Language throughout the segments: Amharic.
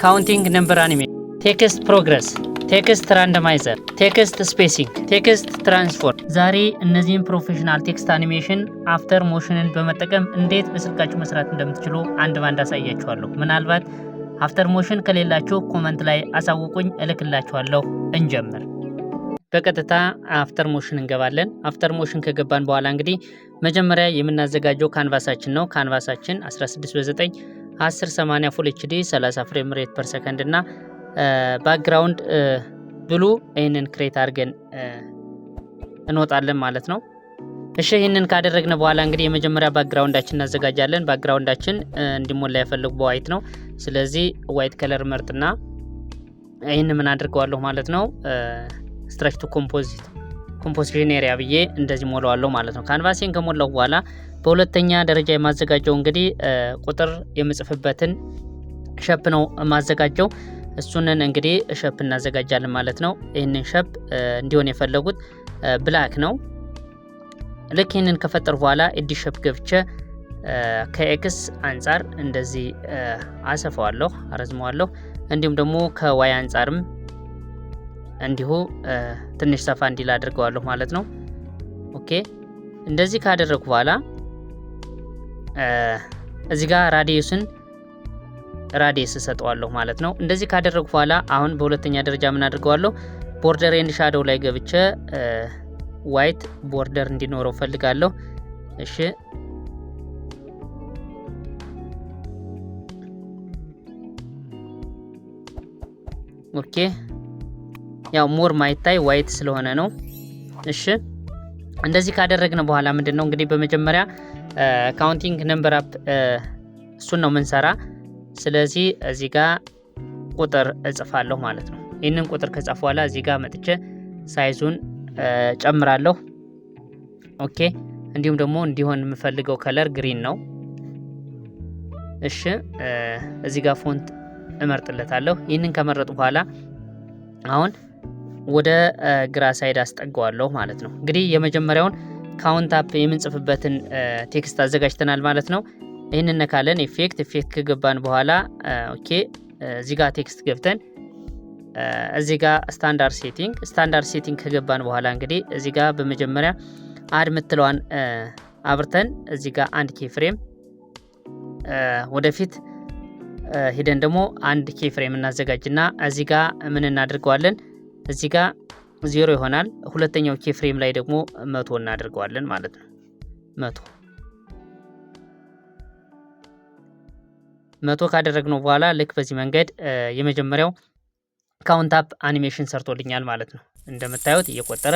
ካውንቲንግ ነምበር አኒሜሽን፣ ቴክስት ፕሮግረስ፣ ቴክስት ራንደማይዘር፣ ቴክስት ስፔሲንግ፣ ቴክስት ትራንስፎርም። ዛሬ እነዚህን ፕሮፌሽናል ቴክስት አኒሜሽን አፍተር ሞሽንን በመጠቀም እንዴት በስልካችሁ መስራት እንደምትችሉ አንድ ባንድ አሳያችኋለሁ። ምናልባት አፍተር ሞሽን ከሌላችሁ ኮመንት ላይ አሳውቁኝ፣ እልክላችኋለሁ። እንጀምር። በቀጥታ አፍተር ሞሽን እንገባለን። አፍተር ሞሽን ከገባን በኋላ እንግዲህ መጀመሪያ የምናዘጋጀው ካንቫሳችን ነው። ካንቫሳችን 16 በ9 1080 ፉል ኤችዲ 30 ፍሬም ሬት ፐር ሰከንድ እና ባክግራውንድ ብሉ ይህንን ክሬት አድርገን እንወጣለን ማለት ነው። እሺ ይህንን ካደረግን በኋላ እንግዲህ የመጀመሪያ ባክግራውንዳችን እናዘጋጃለን። ባክግራውንዳችን እንዲሞላ የፈለጉ በዋይት ነው። ስለዚህ ዋይት ከለር መርጥና ይህን ምን አድርገዋለሁ ማለት ነው ስትሬች ቱ ኮምፖዚሽን ኤሪያ ብዬ እንደዚህ ሞላዋለሁ ማለት ነው። ካንቫሴን ከሞላው በኋላ በሁለተኛ ደረጃ የማዘጋጀው እንግዲህ ቁጥር የምጽፍበትን ሸፕ ነው የማዘጋጀው። እሱንን እንግዲህ ሸፕ እናዘጋጃለን ማለት ነው። ይህንን ሸፕ እንዲሆን የፈለጉት ብላክ ነው። ልክ ይህንን ከፈጠር በኋላ ኤዲት ሸፕ ገብቼ ከኤክስ አንጻር እንደዚህ አሰፋዋለሁ፣ አረዝመዋለሁ። እንዲሁም ደግሞ ከዋይ አንጻርም እንዲሁ ትንሽ ሰፋ እንዲል አድርገዋለሁ ማለት ነው። ኦኬ እንደዚህ ካደረኩ በኋላ እዚህ ጋር ራዲየስ ሰጠዋለሁ ማለት ነው። እንደዚህ ካደረኩ በኋላ አሁን በሁለተኛ ደረጃ ምን አድርገዋለሁ ቦርደር ኤንድ ሻዶው ላይ ገብቼ ዋይት ቦርደር እንዲኖረው ፈልጋለሁ። እሺ ኦኬ ያው ሞር ማይታይ ዋይት ስለሆነ ነው። እሺ እንደዚህ ካደረግን በኋላ ምንድነው እንግዲህ በመጀመሪያ ካውንቲንግ ነምበር አፕ እሱን ነው ምንሰራ። ስለዚህ እዚህ ጋር ቁጥር እጽፋለሁ ማለት ነው። ይህንን ቁጥር ከጻፍ በኋላ እዚህ ጋር መጥቼ ሳይዙን ጨምራለሁ። ኦኬ እንዲሁም ደግሞ እንዲሆን የምፈልገው ከለር ግሪን ነው። እሺ እዚህ ጋር ፎንት እመርጥለታለሁ። ይህንን ከመረጡ በኋላ አሁን ወደ ግራ ሳይድ አስጠጋዋለሁ ማለት ነው። እንግዲህ የመጀመሪያውን ካውንት አፕ የምንጽፍበትን ቴክስት አዘጋጅተናል ማለት ነው። ይህንን ነካለን። ኢፌክት ከገባን በኋላ ኦኬ እዚህ ጋር ቴክስት ገብተን እዚህ ጋር ስታንዳርድ ሴቲንግ ከገባን በኋላ እንግዲህ እዚህ ጋር በመጀመሪያ አድ ምትለዋን አብርተን እዚህ ጋር አንድ ኬ ፍሬም ወደፊት ሄደን ደግሞ አንድ ኬ ፍሬም እናዘጋጅና እዚህ ጋር ምን እናደርገዋለን እዚህ ጋር 0 ይሆናል። ሁለተኛው ኬ ፍሬም ላይ ደግሞ 100 እናደርገዋለን ማለት ነው። 100 ካደረግነው በኋላ ልክ በዚህ መንገድ የመጀመሪያው ካውንት አፕ አኒሜሽን ሰርቶልኛል ማለት ነው። እንደምታዩት እየቆጠረ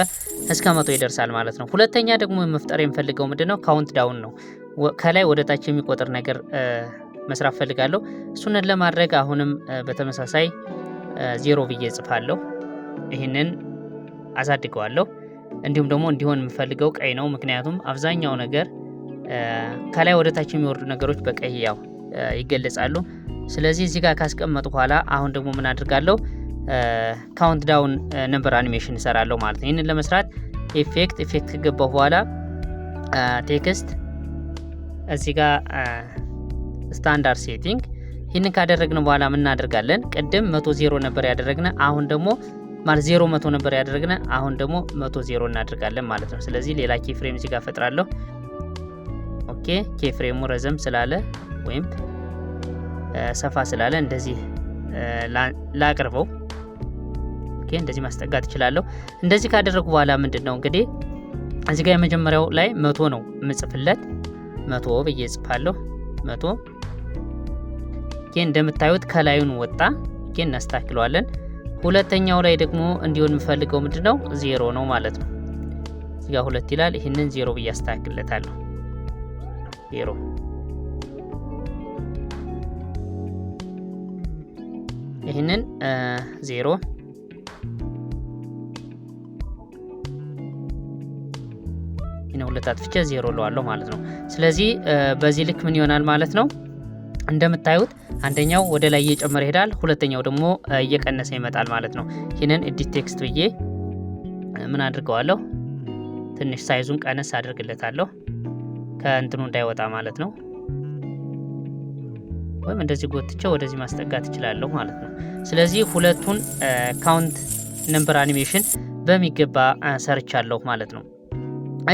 እስከ 100 ይደርሳል ማለት ነው። ሁለተኛ ደግሞ መፍጠር የምፈልገው ምንድነው ካውንት ዳውን ነው። ከላይ ወደ ታች የሚቆጠር ነገር መስራት ፈልጋለሁ። እሱን ለማድረግ አሁንም በተመሳሳይ 0 ብዬ ጽፋለሁ። ይህንን አሳድገዋለሁ። እንዲሁም ደግሞ እንዲሆን የምፈልገው ቀይ ነው። ምክንያቱም አብዛኛው ነገር ከላይ ወደ ታች የሚወርዱ ነገሮች በቀይ ያው ይገለጻሉ። ስለዚህ እዚህ ጋር ካስቀመጡ በኋላ አሁን ደግሞ ምን አድርጋለሁ ካውንት ዳውን ነምበር አኒሜሽን እሰራለሁ ማለት ነው። ይህንን ለመስራት ኢፌክት ከገባው በኋላ ቴክስት እዚህ ጋር ስታንዳርድ ሴቲንግ ይህንን ካደረግን በኋላ ምን እናደርጋለን ቅድም 100 ነበር ያደረግነ አሁን ደግሞ ማለት 0 ነበር ያደረግነ አሁን ደግሞ 100 እናደርጋለን ማለት ነው። ስለዚህ ሌላ ኬ ፍሬም እዚህ ጋር ፈጥራለሁ። ኦኬ ኬ ፍሬሙ ረዘም ስላለ ወይም ሰፋ ስላለ እንደዚህ ላቅርበው። ኦኬ እንደዚህ ማስጠጋት እችላለሁ። እንደዚህ ካደረኩ በኋላ ምንድነው እንግዲህ እዚህ ጋር የመጀመሪያው ላይ 100 ነው የምጽፍለት 100 ብዬ ጽፋለሁ። 100 ኦኬ እንደምታዩት ከላዩን ወጣ። ኦኬ እናስተካክለዋለን። ሁለተኛው ላይ ደግሞ እንዲሆን የምፈልገው ምንድነው 0 ነው ማለት ነው። እዚህ ጋር 2 ይላል። ይሄንን 0 ብዬ አስተካክለታለሁ። 0 ይሄንን 0 ይሄን ሁለት አጥፍቼ 0 ለዋለሁ ማለት ነው። ስለዚህ በዚህ ልክ ምን ይሆናል ማለት ነው እንደምታዩት አንደኛው ወደ ላይ እየጨመረ ይሄዳል፣ ሁለተኛው ደግሞ እየቀነሰ ይመጣል ማለት ነው። ይሄንን ኤዲት ቴክስት ብዬ ምን አድርገዋለሁ ትንሽ ሳይዙን ቀነስ አድርግለታለሁ ከእንትኑ እንዳይወጣ ማለት ነው። ወይም እንደዚህ ጎትቼ ወደዚህ ማስጠጋት እችላለሁ ማለት ነው። ስለዚህ ሁለቱን ካውንት ነምበር አኒሜሽን በሚገባ ሰርቻለሁ ማለት ነው።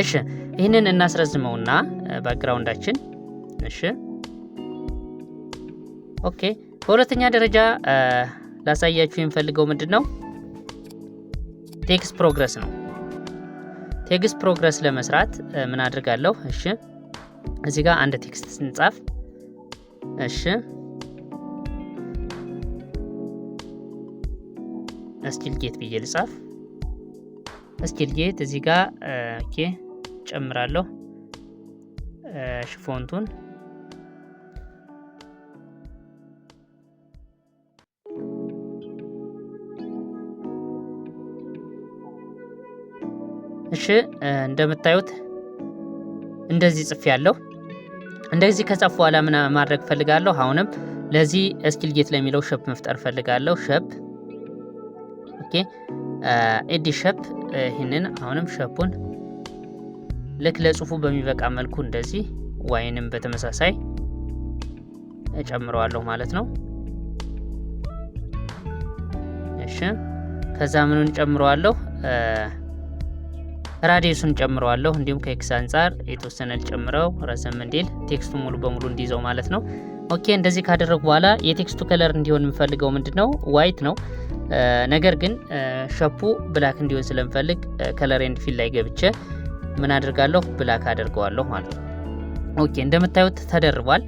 እሺ ይህንን እናስረዝመውና ባክግራውንዳችን እሺ ኦኬ። በሁለተኛ ደረጃ ላሳያችሁ የምፈልገው ምንድነው ቴክስት ፕሮግረስ ነው። ቴክስት ፕሮግረስ ለመስራት ምን አድርጋለሁ? እሺ እዚህ ጋር አንድ ቴክስት ስንጻፍ እሺ ስቲል ጌት ብዬ ልጻፍ። ስቲል ጌት እዚህ ጋር ኦኬ ጨምራለሁ ፎንቱን እሺ እንደምታዩት እንደዚህ ጽፍ ያለው እንደዚህ ከጻፍ በኋላ ምን ማድረግ ፈልጋለሁ? አሁንም ለዚህ ስኪል ጌት ለሚለው ሼፕ መፍጠር ፈልጋለሁ። ሼፕ ኦኬ ኤዲ ሼፕ ይሄንን አሁንም ሼፑን ልክ ለጽሁፉ በሚበቃ መልኩ እንደዚህ ዋይንም በተመሳሳይ እጨምረዋለሁ ማለት ነው። እሺ ከዛ ምኑን ጨምረዋለሁ? ራዲየሱን ጨምረዋለሁ። እንዲሁም ከኤክስ አንፃር የተወሰነ ልጨምረው ረዘም እንዲል ቴክስቱ ሙሉ በሙሉ እንዲይዘው ማለት ነው። ኦኬ እንደዚህ ካደረጉ በኋላ የቴክስቱ ከለር እንዲሆን የምፈልገው ምንድነው ዋይት ነው። ነገር ግን ሼፑ ብላክ እንዲሆን ስለምፈልግ ከለር ኤንድ ፊል ላይ ገብቼ ምን አድርጋለሁ? ብላክ አደርገዋለሁ ማለት ነው። ኦኬ እንደምታዩት ተደርቧል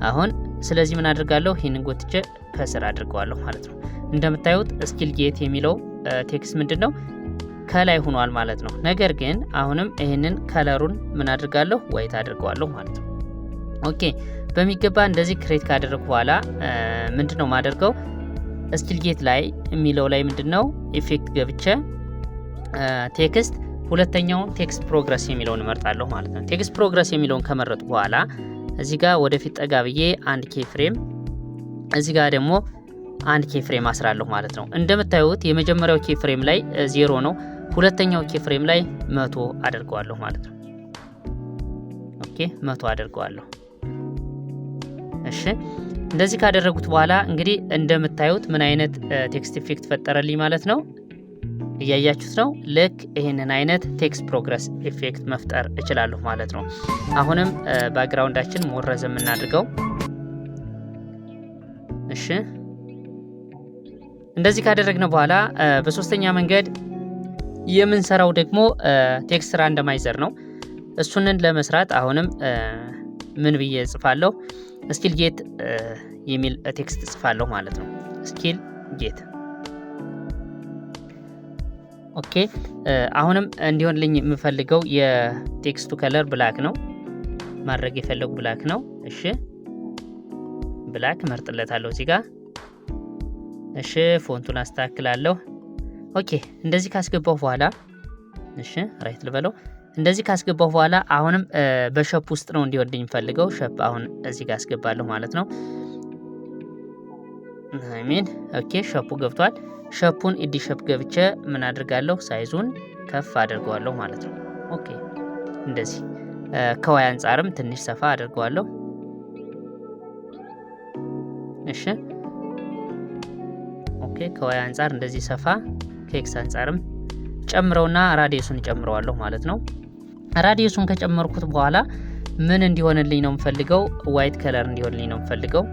አሁን። ስለዚህ ምን አድርጋለሁ? ይሄንን ጎትቼ ከስር አድርገዋለሁ ማለት ነው። እንደምታዩት ስኪል ጌት የሚለው ቴክስት ምንድነው ከላይ ሆኗል ማለት ነው። ነገር ግን አሁንም ይሄንን ከለሩን ምን አድርጋለሁ? ዋይት አድርገዋለሁ ማለት ነው። ኦኬ በሚገባ እንደዚህ ክሬት ካደረኩ በኋላ ምንድነው ማደርገው? ስኪል ጌት ላይ የሚለው ላይ ምንድነው ኢፌክት ገብቼ ቴክስት ሁለተኛውን ቴክስት ፕሮግረስ የሚለውን እመርጣለሁ ማለት ነው። ቴክስት ፕሮግረስ የሚለውን ከመረጡ በኋላ እዚህ ጋር ወደፊት ጠጋ ብዬ አንድ ኬ ፍሬም እዚህ ጋር ደግሞ አንድ ኬ ፍሬም አስራለሁ ማለት ነው። እንደምታዩት የመጀመሪያው ኬ ፍሬም ላይ 0 ነው። ሁለተኛው ኬ ፍሬም ላይ 100 አደርገዋለሁ ማለት ነው። ኦኬ 100 አደርገዋለሁ። እሺ እንደዚህ ካደረጉት በኋላ እንግዲህ እንደምታዩት ምን አይነት ቴክስት ኢፌክት ፈጠረልኝ ማለት ነው። እያያችሁት ነው። ልክ ይሄንን አይነት ቴክስት ፕሮግረስ ኢፌክት መፍጠር እችላለሁ ማለት ነው። አሁንም ባክግራውንዳችን ሞረዘ የምናድርገው እሺ እንደዚህ ካደረግነው በኋላ በሶስተኛ መንገድ የምንሰራው ደግሞ ቴክስት ራንደማይዘር ነው። እሱንን ለመስራት አሁንም ምን ብዬ ጽፋለሁ? ስኪል ጌት የሚል ቴክስት ጽፋለሁ ማለት ነው። ስኪል ጌት ኦኬ። አሁንም እንዲሆንልኝ የምፈልገው የቴክስቱ ከለር ብላክ ነው። ማድረግ የፈለጉ ብላክ ነው። እሺ ብላክ መርጥለታለሁ እዚህ ጋር። እሺ ፎንቱን አስተካክላለሁ። ኦኬ እንደዚህ ካስገባው በኋላ እሺ ራይት ልበለው። እንደዚህ ካስገባው በኋላ አሁንም በሼፕ ውስጥ ነው እንዲወድኝ ፈልገው ሼፕ አሁን እዚህ ጋር አስገባለሁ ማለት ነው። አሜን ኦኬ ሼፑ ገብቷል። ሼፑን ኢዲ ሼፕ ገብቼ ምን አድርጋለሁ? ሳይዙን ከፍ አድርገዋለሁ ማለት ነው። ኦኬ እንደዚህ ከዋይ አንፃርም ትንሽ ሰፋ አድርገዋለሁ። እሺ ኦኬ ከዋይ አንፃር እንደዚህ ሰፋ ከኤክስ አንፃርም ጨምረውና ራዲየሱን ጨምረዋለሁ ማለት ነው። ራዲየሱን ከጨመርኩት በኋላ ምን እንዲሆንልኝ ነው የምፈልገው? ዋይት ከለር እንዲሆንልኝ ነው የምፈልገው።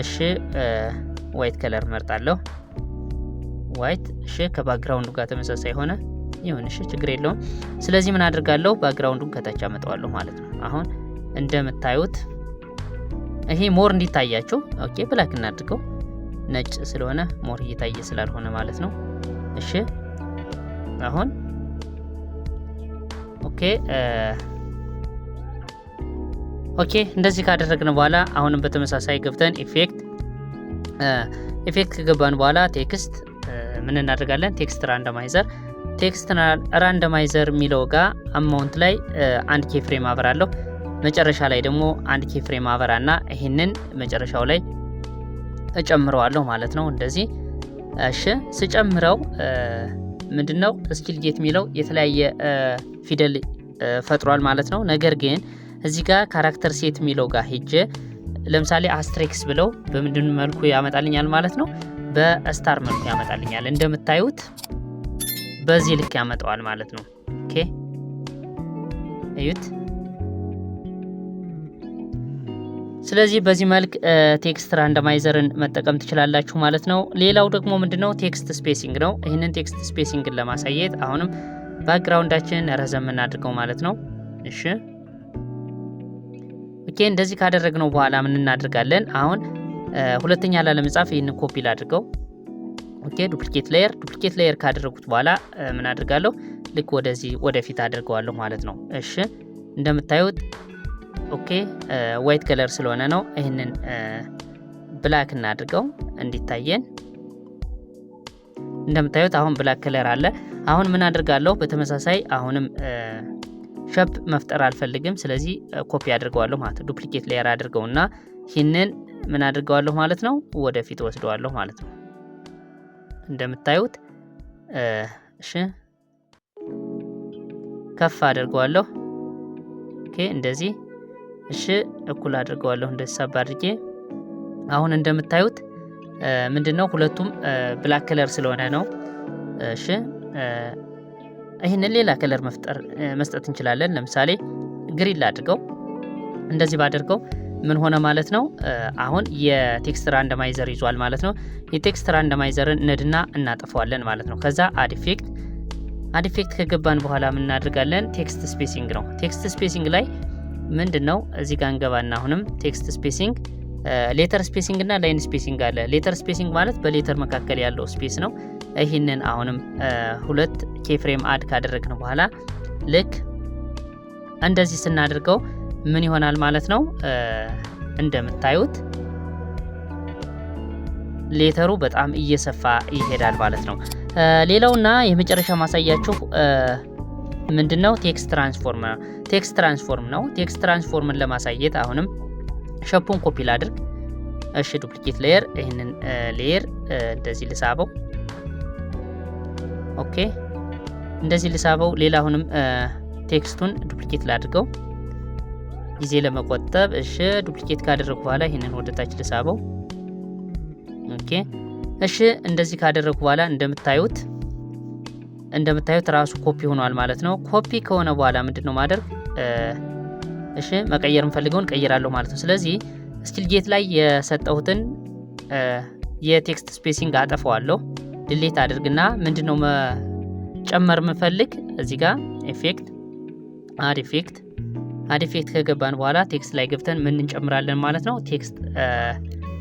እሺ ዋይት ከለር መርጣለሁ። ዋይት እሺ ከባክግራውንዱ ጋር ተመሳሳይ ሆነ ይሁን። እሺ ችግር የለውም። ስለዚህ ምን አድርጋለሁ? ባክግራውንዱን ከታች አመጣዋለሁ ማለት ነው። አሁን እንደምታዩት ይሄ ሞር እንዲታያችሁ ኦኬ ብላክ እናድርገው። ነጭ ስለሆነ ሞር እየታየ ስላልሆነ ማለት ነው። እሺ አሁን ኦኬ እንደዚህ ካደረግን በኋላ አሁንም በተመሳሳይ ገብተን ኢፌክት ከገባን በኋላ ቴክስት ምን እናደርጋለን? ቴክስት ራንደማይዘር የሚለው ጋር አማውንት ላይ አንድ ኬ ፍሬም አበራለሁ። መጨረሻ ላይ ደግሞ አንድ ኬ ፍሬም አበራና ይሄንን መጨረሻው ላይ እጨምረዋለሁ ማለት ነው። እንደዚህ እሺ ስጨምረው ምንድነው ስኪል ጌት የሚለው የተለያየ ፊደል ፈጥሯል ማለት ነው። ነገር ግን እዚህ ጋር ካራክተር ሴት የሚለው ጋር ሄጄ ለምሳሌ አስትሪክስ ብለው በምንድን መልኩ ያመጣልኛል ማለት ነው? በስታር መልኩ ያመጣልኛል። እንደምታዩት በዚህ ልክ ያመጣዋል ማለት ነው። ኦኬ እዩት። ስለዚህ በዚህ መልክ ቴክስት ራንደማይዘርን መጠቀም ትችላላችሁ ማለት ነው። ሌላው ደግሞ ምንድነው ቴክስት ስፔሲንግ ነው። ይህንን ቴክስት ስፔሲንግን ለማሳየት አሁንም ባክግራውንዳችንን ረዘም እናድርገው ማለት ነው። እሺ ኦኬ እንደዚህ ካደረግነው በኋላ ምን እናደርጋለን? አሁን ሁለተኛ ላለመጻፍ ይህንን ኮፒ ላድርገው። ኦኬ ዱፕሊኬት ሌየር ካደረጉት በኋላ ምን አድርጋለሁ? ልክ ወደዚህ ወደፊት አድርገዋለሁ ማለት ነው። እሺ እንደምታዩት ኦኬ ዋይት ከለር ስለሆነ ነው። ይህንን ብላክ እናድርገው እንዲታየን። እንደምታዩት አሁን ብላክ ከለር አለ። አሁን ምን አድርጋለሁ? በተመሳሳይ አሁንም ሸፕ መፍጠር አልፈልግም። ስለዚህ ኮፒ አድርገዋለሁ ማለት ነው። ዱፕሊኬት ሌየር አድርገውና ይህንን ምን አድርገዋለሁ ማለት ነው? ወደፊት ወስደዋለሁ ማለት ነው። እንደምታዩት እሺ ከፍ አድርገዋለሁ። ኦኬ እንደዚህ እሺ እኩል አድርገዋለሁ እንደዚህ ሳብ አድርጌ። አሁን እንደምታዩት ምንድነው ሁለቱም ብላክ ከለር ስለሆነ ነው። እሺ ይሄንን ሌላ ከለር መስጠት እንችላለን። ለምሳሌ ግሪን ላድርገው። እንደዚህ ባደርገው ምን ሆነ ማለት ነው? አሁን የቴክስት ራንደማይዘር ይዟል ማለት ነው። የቴክስት ራንደማይዘርን ነድና እናጠፋዋለን ማለት ነው። ከዛ አድ ኢፌክት ከገባን በኋላ ምን እናደርጋለን? ቴክስት ስፔሲንግ ነው። ቴክስት ስፔሲንግ ላይ ምንድነው እዚህ ጋር እንገባና አሁንም ቴክስት ስፔሲንግ ሌተር ስፔሲንግ እና ላይን ስፔሲንግ አለ። ሌተር ስፔሲንግ ማለት በሌተር መካከል ያለው ስፔስ ነው። ይህንን አሁንም ሁለት ኬፍሬም አድ ካደረግን በኋላ ልክ እንደዚህ ስናደርገው ምን ይሆናል ማለት ነው? እንደምታዩት ሌተሩ በጣም እየሰፋ ይሄዳል ማለት ነው። ሌላውና የመጨረሻ ማሳያችሁ ምንድነው? ቴክስት ትራንስፎርም ነው። ቴክስት ትራንስፎርምን ለማሳየት አሁንም ሸፑን ኮፒ ላድርግ። እሺ ዱፕሊኬት ሌየር፣ ይህንን ሌየር እንደዚህ ልሳበው። ኦኬ እንደዚህ ልሳበው። ሌላ አሁንም ቴክስቱን ዱፕሊኬት ላድርገው ጊዜ ለመቆጠብ። እሺ ዱፕሊኬት ካደረኩ በኋላ ይህንን ወደ ታች ልሳበው። ኦኬ እሺ እንደዚህ ካደረኩ በኋላ እንደምታዩት ራሱ ኮፒ ሆኗል ማለት ነው። ኮፒ ከሆነ በኋላ ምንድነው ማድረግ? እሺ መቀየር የምፈልገውን ቀይራለሁ ማለት ነው። ስለዚህ ስቲል ጌት ላይ የሰጠሁትን የቴክስት ስፔሲንግ አጠፋዋለሁ። ዲሊት አድርግና ምንድነው መጨመር የምፈልግ እዚህ ጋር አድ ኢፌክት ከገባን በኋላ ቴክስት ላይ ገብተን ምን እንጨምራለን ማለት ነው? ቴክስት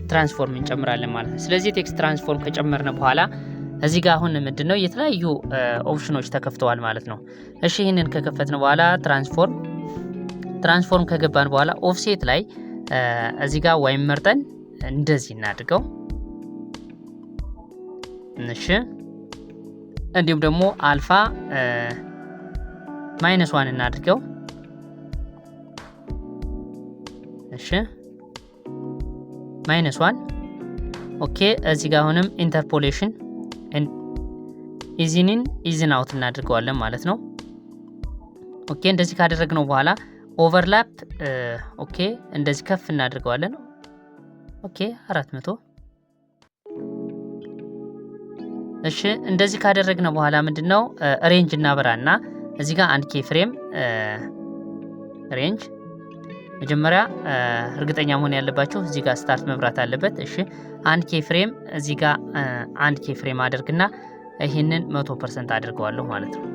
ትራንስፎርም እንጨምራለን ማለት ነው። ስለዚህ ቴክስት ትራንስፎርም ከጨመርነ በኋላ እዚህ ጋር አሁን ምንድነው የተለያዩ ኦፕሽኖች ተከፍተዋል ማለት ነው። እሺ ይህንን ከከፈትን በኋላ ትራንስፎርም ከገባን በኋላ ኦፍሴት ላይ እዚህ ጋር ዋይም መርጠን እንደዚህ እናድርገው። እሺ እንዲሁም ደግሞ አልፋ -1 እናድርገው። እሺ -1 ኦኬ። እዚህ ጋር አሁንም ኢንተርፖሌሽን ኢዝን አውት እናድርገዋለን ማለት ነው። ኦኬ እንደዚህ ካደረግነው በኋላ ኦቨርላፕ ኦኬ እንደዚህ ከፍ እናድርገዋለን። ኦኬ 400 እሺ እንደዚህ ካደረግነው በኋላ ምንድነው ሬንጅ እናበራና እዚህ ጋር አንድ ኬ ፍሬም ሬንጅ መጀመሪያ እርግጠኛ መሆን ያለባችሁ እዚህ ጋር ስታርት መብራት አለበት። እሺ አንድ ኬ ፍሬም እዚህ ጋር አንድ ኬ ፍሬም አድርግና ይሄንን 100% አድርገዋለሁ ማለት ነው።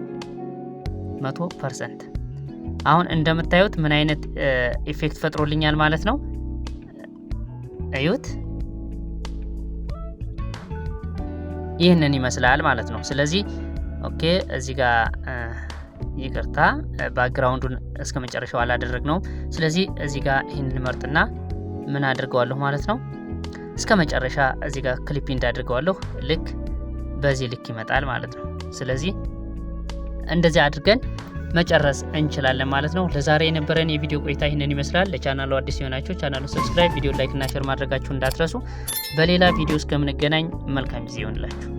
100%። አሁን እንደምታዩት ምን አይነት ኢፌክት ፈጥሮልኛል ማለት ነው። እዩት፣ ይህንን ይመስላል ማለት ነው። ስለዚህ ኦኬ እዚህ ጋር ይቅርታ ባክግራውንዱን እስከ መጨረሻው አላደረግነውም። ስለዚህ እዚህ ጋር ይህንን መርጥና ምን አድርገዋለሁ ማለት ነው እስከ መጨረሻ እዚህ ጋር ክሊፕ እንዳድርገዋለሁ። ልክ በዚህ ልክ ይመጣል ማለት ነው። ስለዚህ እንደዚህ አድርገን መጨረስ እንችላለን ማለት ነው። ለዛሬ የነበረን የቪዲዮ ቆይታ ይህንን ይመስላል። ለቻናሉ አዲስ የሆናችሁ ቻናሉን ሰብስክራይብ፣ ቪዲዮ ላይክ እና ሼር ማድረጋችሁ እንዳትረሱ። በሌላ ቪዲዮ እስከምንገናኝ መልካም ጊዜ ይሆንላችሁ።